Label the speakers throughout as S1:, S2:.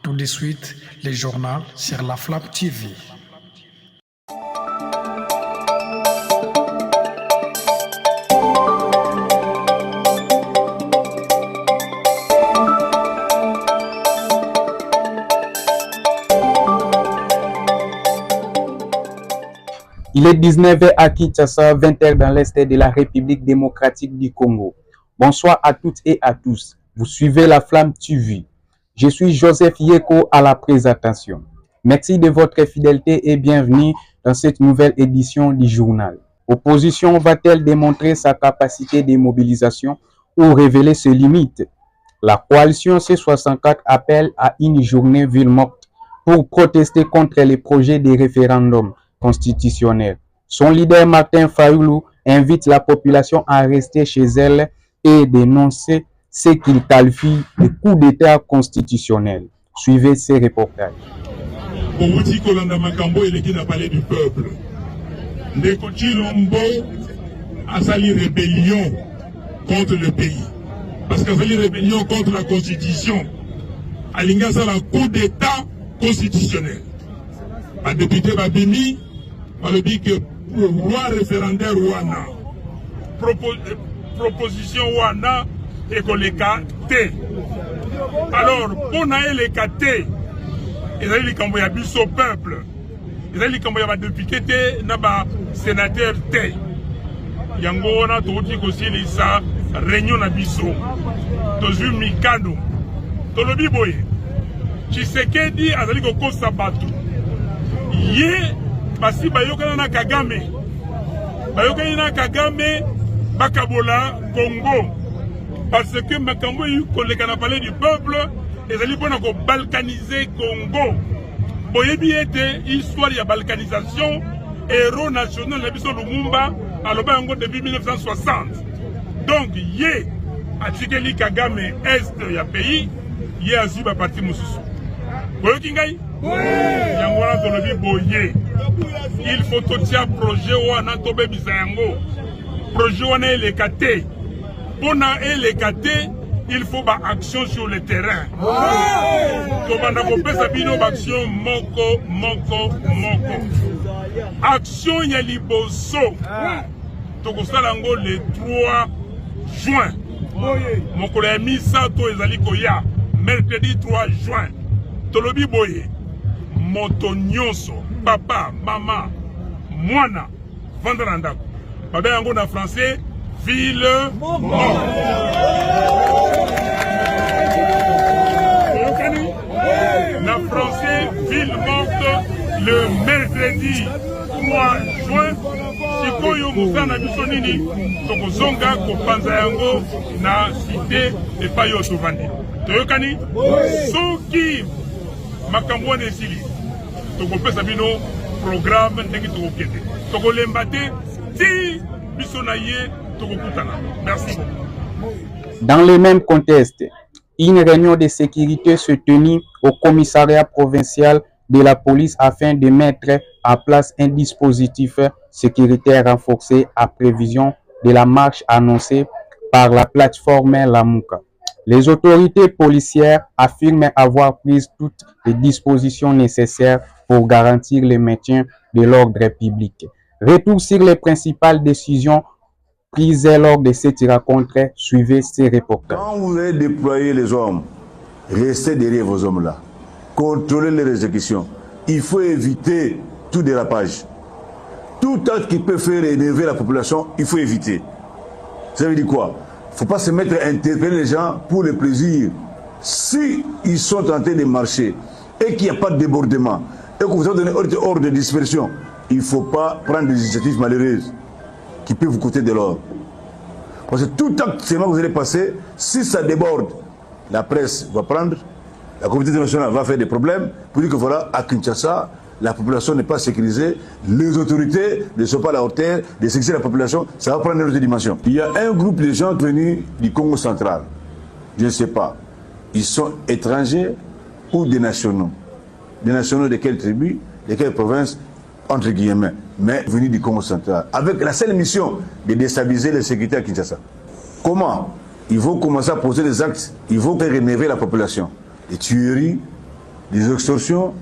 S1: Tout de suite, les journaux sur la Flamme TV.
S2: Il est 19h à Kinshasa, 20h dans l'Est de la République démocratique du Congo. Bonsoir à toutes et à tous. Vous suivez la Flamme TV. Je suis Joseph Yeko à la présentation. Merci de votre fidélité et bienvenue dans cette nouvelle édition du journal. Opposition va-t-elle démontrer sa capacité de mobilisation ou révéler ses limites? La coalition C64 appelle à une journée ville morte pour protester contre les projets de référendum constitutionnel. Son leader Martin Fayoulou invite la population à rester chez elle et dénoncer ce qu'il qualifie de coup d'État constitutionnel. Suivez ces reportages.
S3: Il a parlé du peuple. Ndeko Chilombo a sali rébellion contre le pays. Parce qu'il a sali rébellion contre la constitution. Alinga ça la coup d'État constitutionnel. Le député Babimi a dit que le roi référendaire Wana, proposition Wana et qu'on les T. Alors, pour naïe les T, ils ont dit qu'on va abuser au peuple. Ils ont dit qu'on va député T, n'a sénateur T. Yango on a tout dit aussi les sa réunion n'abisso. Tozu Mikano. Tolobi boye. Tshisekedi a dit qu'on sabatu. Yé, basi bayokana na Kagame. Bayokana na Kagame, Bakabola, Congo. Parce que Makambo yu koleka na parler du peuple, et zali pona ko balkaniser Congo. Boyebi ete histoire ya balkanisation, héros national na biso Lumumba, aloba yango depuis 1960. Donc yé atikeli Kagame est ya pays, yé azuba parti mususu. Boyoki ngai? Yango wana tolobi boye. Il faut totia projet wana tobe bisa yango. Projet wana eleka te. Pour eleka te, il faut ba action sur le terrain. Tobanda ko pesa bino ba action moko. Action ya liboso. Tokosala ngo le 3 juin. Mokolo ya misato ezali koya mercredi 3 juin. Tolobi boye. Moto nyonso, papa, mama, mwana, vendre ndako. Babe yango na français, ville morte. Na français, ville morte, le mercredi 3 juin. Sikoyo mukana biso nini, tokozonga kopanza yango na cité epai yo tovandi. Toyokani? Soki makambo na esili. Tokopesa bino programme ndenge tokokende. Tokolemba te ti biso na ye tokokutana. Merci beaucoup.
S2: Dans le même contexte, une réunion de sécurité se tenue au commissariat provincial de la police afin de mettre en place un dispositif sécuritaire renforcé à prévision de la marche annoncée par la plateforme Lamuka. Les autorités policières affirment avoir pris toutes les dispositions nécessaires pour garantir le maintien de l'ordre public. Retour sur les principales décisions prises lors de cette rencontre, suivez ces reportages.
S4: Quand vous allez déployer les hommes, restez derrière vos hommes-là. Contrôlez les exécutions. Il faut éviter tout dérapage. Tout acte qui peut faire énerver la population, il faut éviter. Ça veut dire quoi? Il ne faut pas se mettre à interpeller les gens pour le plaisir. Si ils sont en train de marcher et qu'il n'y a pas de débordement, et que vous avez donné ordre de dispersion, il ne faut pas prendre des initiatives malheureuses qui peuvent vous coûter de l'or. Parce que tout acte que vous allez passer, si ça déborde, la presse va prendre, la communauté internationale va faire des problèmes pour dire que voilà, à Kinshasa, la population n'est pas sécurisée, les autorités ne sont pas à la hauteur de sécuriser la population, ça va prendre une autre dimension. Il y a un groupe de gens venus du Congo central, je ne sais pas, ils sont étrangers ou des nationaux. Des nationaux de quelle tribu, de quelle province, entre guillemets, mais venus du Congo central, avec la seule mission de déstabiliser la sécurité à Kinshasa. Comment? Ils vont commencer à poser des actes, ils vont faire énerver la population. Des tueries, des extorsions,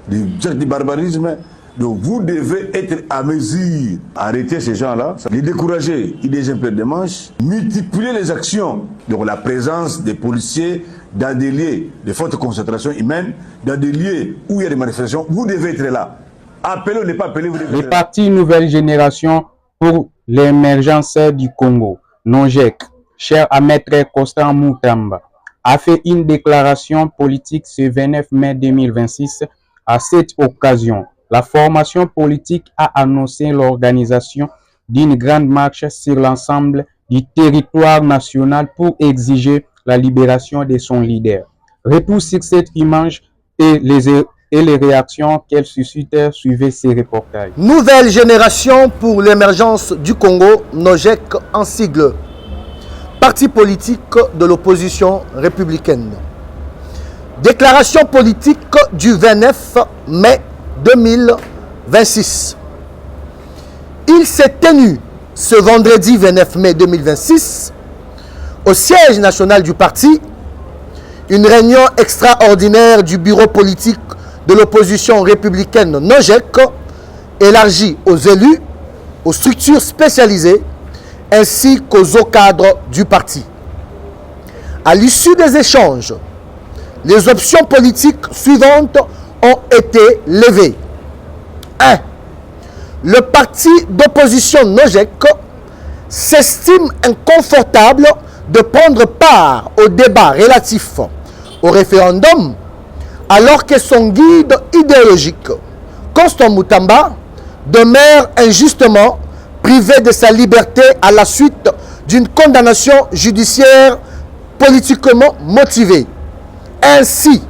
S4: du barbarisme. Donc vous devez être à mesure d'arrêter ces gens-là, les décourager, ils les peu de manches, multiplier les actions. Donc la présence des policiers dans des lieux de forte concentration humaine, dans des lieux où il y a des manifestations, vous devez être là. Appelez ou ne pas appeler, vous devez être là.
S2: Le parti Nouvelle Génération pour l'émergence du Congo, NOGEC, cher à Maître Constant Moutamba, a fait une déclaration politique ce 29 mai 2026. À cette occasion, la formation politique a annoncé l'organisation d'une grande marche sur l'ensemble du territoire national pour exiger la libération de son leader. Retour sur cette image et les réactions qu'elle suscite, suivez ces reportages.
S5: Nouvelle Génération pour l'émergence du Congo, NOGEC en sigle. Parti politique de l'opposition républicaine. Déclaration politique du 29 mai 2026. Il s'est tenu ce vendredi 29 mai 2026 au siège national du parti une réunion extraordinaire du bureau politique de l'opposition républicaine NOGEC élargie aux élus, aux structures spécialisées ainsi qu'aux hauts cadres du parti. À l'issue des échanges, les options politiques suivantes ont été levées. 1. Le parti d'opposition NOGEC s'estime inconfortable de prendre part au débat relatif au référendum alors que son guide idéologique, Constant Moutamba, demeure injustement privé de sa liberté à la suite d'une condamnation judiciaire politiquement motivée. Ainsi,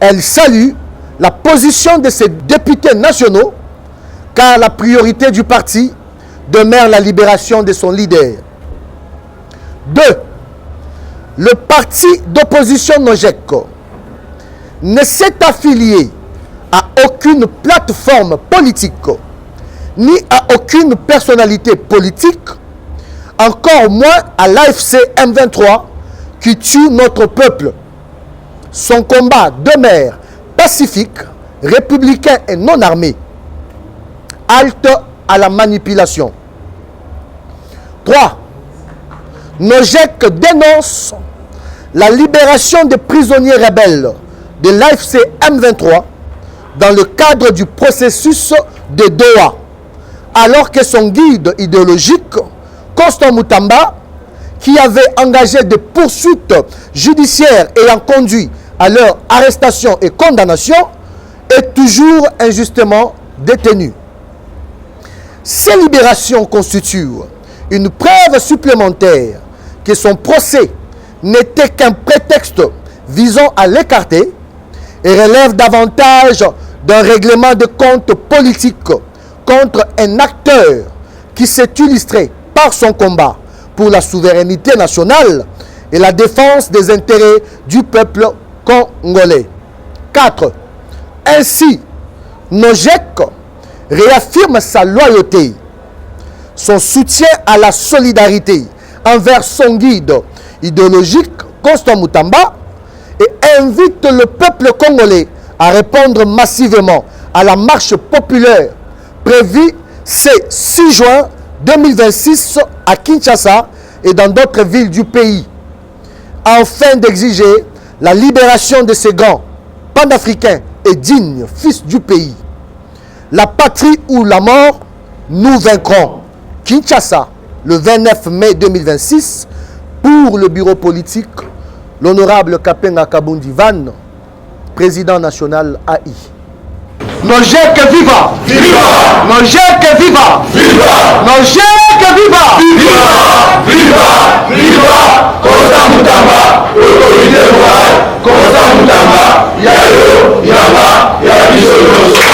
S5: elle salue la position de ses députés nationaux car la priorité du parti demeure la libération de son leader. 2. Le parti d'opposition NOGEC ne s'est affilié à aucune plateforme politique ni à aucune personnalité politique, encore moins à l'AFC M23 qui tue notre peuple. Son combat demeure pacifique, républicain et non armé. Halte à la manipulation. 3. NOGEC dénonce la libération des prisonniers rebelles de l'AFC M23 dans le cadre du processus de Doha, alors que son guide idéologique, Constant Moutamba, qui avait engagé des poursuites judiciaires ayant conduit à leur arrestation et condamnation, est toujours injustement détenu. Ces libérations constituent une preuve supplémentaire que son procès n'était qu'un prétexte visant à l'écarter et relève davantage d'un règlement de compte politique contre un acteur qui s'est illustré par son combat pour la souveraineté nationale et la défense des intérêts du peuple congolais. 4. Ainsi, NOGEC réaffirme sa loyauté, son soutien à la solidarité envers son guide idéologique, Constant Moutamba, et invite le peuple congolais à répondre massivement à la marche populaire prévue ce 6 juin 2026 à Kinshasa et dans d'autres villes du pays, afin d'exiger la libération de ces grands panafricains et dignes fils du pays. La patrie ou la mort, nous vaincrons. Kinshasa, le 29 mai 2026, pour le bureau politique, l'honorable Kapenga Kabundi Van, président national AI. NOGEC viva! Viva! NOGEC viva! Viva! NOGEC viva! Viva! Viva! Viva! Constant Moutamba, autorité morale, Constant Moutamba, Yayo, Yama, Yabisolos.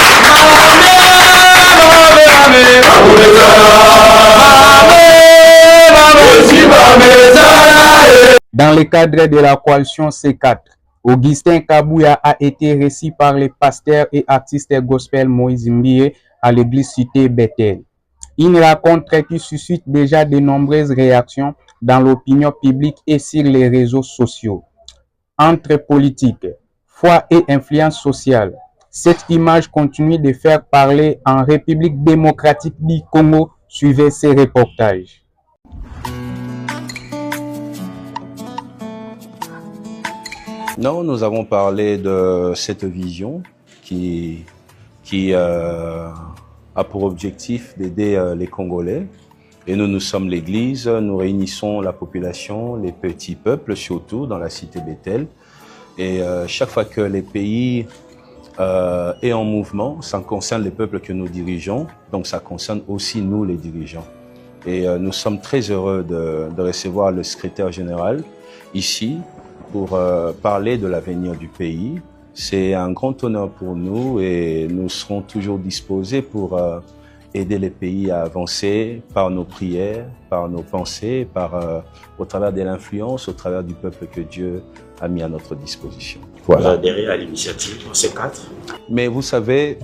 S2: Dans le cadre de la coalition C4, Augustin Kabouya a été reçu par les pasteurs et artistes gospel Moïse Mbie à l'église Cité Bethel. Une rencontre qui suscite déjà de nombreuses réactions dans l'opinion publique et sur les réseaux sociaux. Entre politique, foi et influence sociale. Cette image continue de faire parler en République démocratique du Congo. Suivez ces reportages.
S6: Non, nous avons parlé de cette vision qui a pour objectif d'aider les Congolais. Et nous sommes l'Église, nous réunissons la population, les petits peuples surtout dans la cité Bethel. Et chaque fois que les pays est en mouvement, ça concerne les peuples que nous dirigeons, donc ça concerne aussi nous les dirigeants. Et nous sommes très heureux de recevoir le secrétaire général ici pour parler de l'avenir du pays. C'est un grand honneur pour nous et nous serons toujours disposés pour aider les pays à avancer par nos prières, par nos pensées, au travers de l'influence, au travers du peuple que Dieu a mis à notre disposition.
S7: Voilà. Vous adhérez à l'initiative dans ces cadres.
S6: Mais vous savez,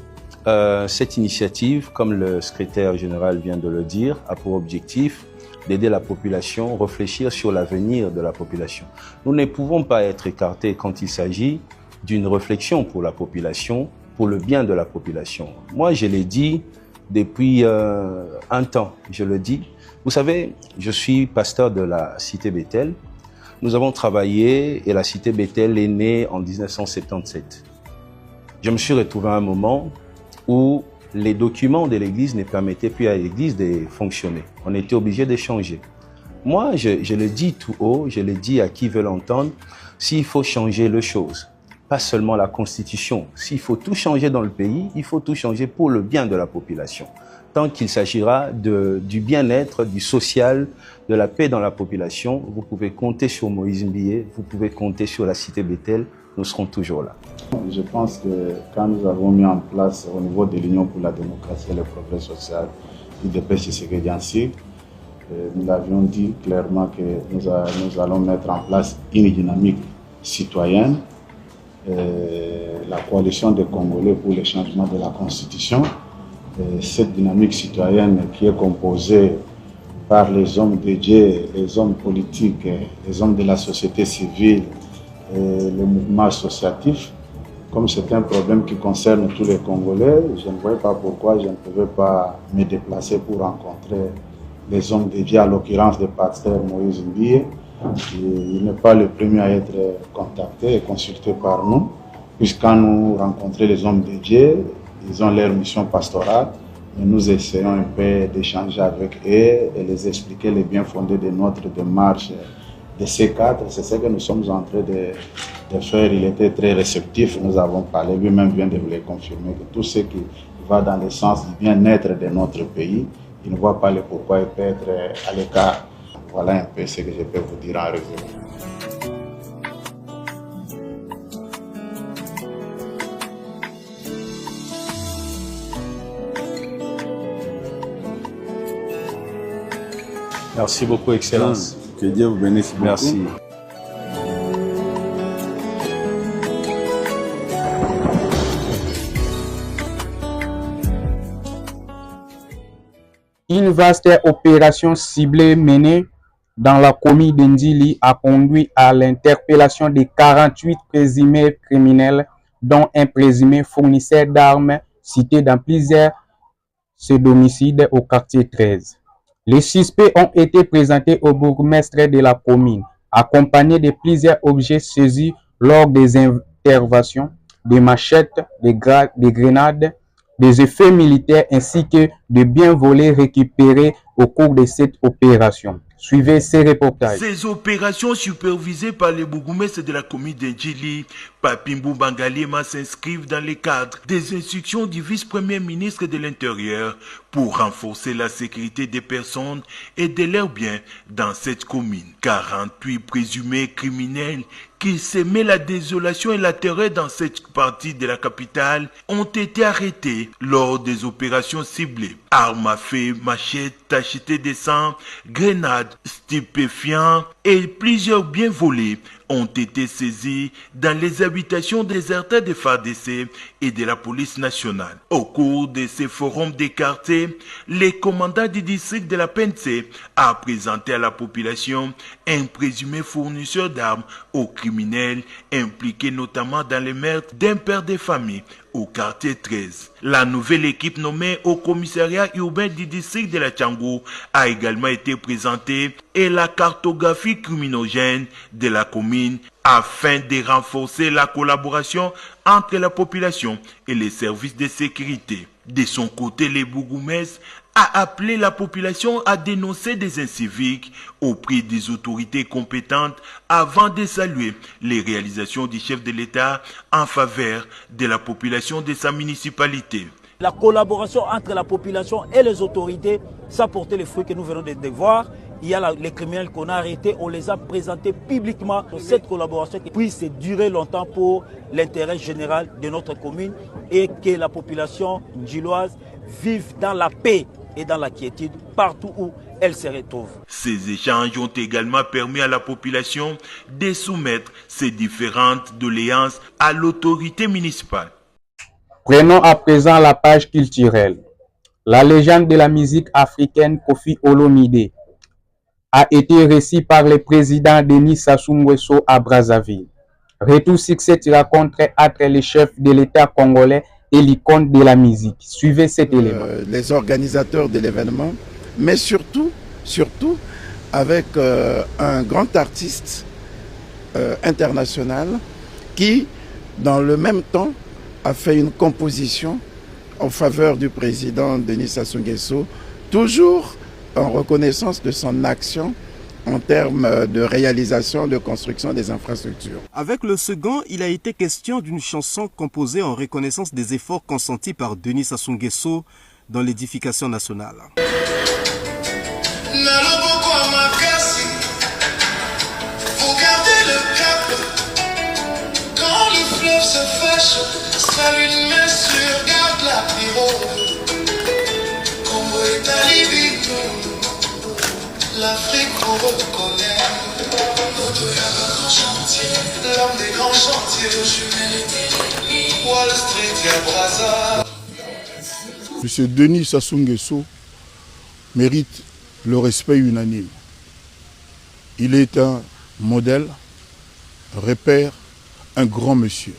S6: cette initiative, comme le secrétaire général vient de le dire, a pour objectif d'aider la population, réfléchir sur l'avenir de la population. Nous ne pouvons pas être écartés quand il s'agit d'une réflexion pour la population, pour le bien de la population. Moi, je l'ai dit depuis un temps, je le dis. Vous savez, je suis pasteur de la cité Bethel. Nous avons travaillé et la cité Bethel est née en 1977. Je me suis retrouvé à un moment où les documents de l'église ne permettaient plus à l'église de fonctionner. On était obligé de changer. Moi, je le dis tout haut, je le dis à qui veut l'entendre, s'il faut changer les choses, pas seulement la constitution. S'il faut tout changer dans le pays, il faut tout changer pour le bien de la population. Tant qu'il s'agira du bien-être, du social, de la paix dans la population, vous pouvez compter sur Moïse Mbié, vous pouvez compter sur la cité Bethel, nous serons toujours là.
S8: Je pense que quand nous avons mis en place au niveau de l'Union pour la démocratie et le progrès social, l'UDPS Tshisekedi, nous avions dit clairement que nous allons mettre en place une dynamique citoyenne, la coalition des Congolais pour le changement de la Constitution. Cette dynamique citoyenne qui est composée par les hommes de Dieu, les hommes politiques, les hommes de la société civile, et le mouvement associatif. Comme c'est un problème qui concerne tous les Congolais, je ne voyais pas pourquoi je ne pouvais pas me déplacer pour rencontrer les hommes de Dieu, à l'occurrence le pasteur Moïse Mbié. Il n'est pas le premier à être contacté et consulté par nous, puisqu'quand nous rencontrons les hommes de Dieu, ils ont leur mission pastorale, et nous essayons un peu d'échanger avec eux et les expliquer les bien fondés de notre démarche de ces cadres. C'est ce que nous sommes en train de faire. Il était très réceptif, nous avons parlé, lui-même vient de vous le confirmer, que tout ce qui va dans le sens du bien-être de notre pays, il ne voit pas le pourquoi il peut être à l'écart. Voilà un peu ce que je peux vous dire en résumé.
S6: Merci beaucoup, Excellence.
S8: Que Dieu vous bénisse beaucoup.
S6: Merci.
S2: Une vaste opération ciblée menée dans la commune d'Indili a conduit à l'interpellation de 48 présumés criminels, dont un présumé fournisseur d'armes cité dans plusieurs domiciles au quartier 13. Les suspects ont été présentés au bourgmestre de la commune, accompagnés de plusieurs objets saisis lors des interventions, des machettes, des grenades, des effets militaires ainsi que de biens volés récupérés au cours de cette opération. Suivez ces reportages.
S9: Ces opérations supervisées par les bourgmestres de la commune d'Indili, Papimbu Bangalema, s'inscrivent dans le cadre des instructions du vice-premier ministre de l'Intérieur pour renforcer la sécurité des personnes et de leurs biens dans cette commune. 48 présumés criminels qui semaient la désolation et la terreur dans cette partie de la capitale ont été arrêtés lors des opérations ciblées. Armes à feu, machettes, tachetés de sang, grenades, stupéfiants et plusieurs biens volés ont été saisis dans les habitations désertées des FARDC et de la police nationale. Au cours de ces forums des quartiers, les commandants du district de la PNC a présenté à la population un présumé fournisseur d'armes aux criminels impliqués notamment dans les meurtres d'un père de famille au quartier 13. La nouvelle équipe nommée au commissariat urbain du district de la Tchangou a également été présentée et la cartographie criminogène de la commune afin de renforcer la collaboration entre la population et les services de sécurité. De son côté, le bourgmestre a appelé la population à dénoncer des inciviques auprès des autorités compétentes avant de saluer les réalisations du chef de l'État en faveur de la population de sa municipalité.
S10: La collaboration entre la population et les autorités, ça a porté les fruits que nous venons de voir. Il y a les criminels qu'on a arrêtés, on les a présentés publiquement. Cette collaboration puisse durer longtemps pour l'intérêt général de notre commune et que la population djiloise vive dans la paix et dans la quiétude partout où elle se retrouve.
S9: Ces échanges ont également permis à la population de soumettre ses différentes doléances à l'autorité municipale.
S2: Prenons à présent la page culturelle. La légende de la musique africaine Koffi Olomide a été reçue par le président Denis Sassou Nguesso à Brazzaville. Retour sur cette rencontre entre les chefs de l'État congolais et l'icône de la musique. Suivez cet élément.
S11: Les organisateurs de l'événement, mais surtout avec un grand artiste international qui, dans le même temps, a fait une composition en faveur du président Denis Sassou Nguesso, toujours en reconnaissance de son action en termes de réalisation, de construction des infrastructures.
S12: Avec le second, il a été question d'une chanson composée en reconnaissance des efforts consentis par Denis Sassou Nguesso dans l'édification nationale.
S13: Faut garder le cap. Quand le fleuve se fâche, salut une main sur garde la pirogue. Congo est à Libye. L'Afrique vous reconnaît. Notre grand chantier, l'homme des grands chantiers, Wall Street et Brazza.
S14: Monsieur Denis Sassou Nguesso mérite le respect unanime. Il est un modèle, repère, un grand monsieur.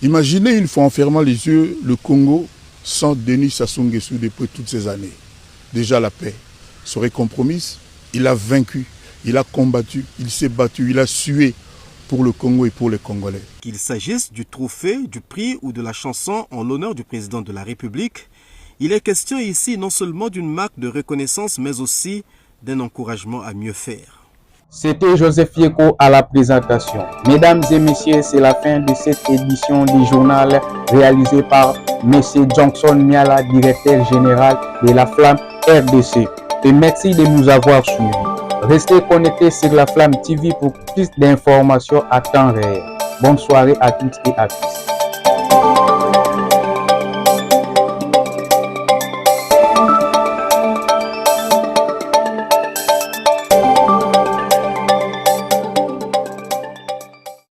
S14: Imaginez une fois en fermant les yeux le Congo sans Denis Sassou Nguesso depuis toutes ces années. Déjà la paix serait compromise, il a vaincu, il a combattu, il s'est battu, il a sué pour le Congo et pour les Congolais.
S12: Qu'il s'agisse du trophée, du prix ou de la chanson en l'honneur du président de la République, il est question ici non seulement d'une marque de reconnaissance, mais aussi d'un encouragement à mieux faire.
S2: C'était Joseph Yeko à la présentation. Mesdames et messieurs, c'est la fin de cette édition du journal réalisé par M. Johnson Miala, directeur général de la Flamme RDC. Et merci de nous avoir suivis. Restez connectés sur la Flamme TV pour plus d'informations à temps réel. Bonne soirée à toutes et à tous.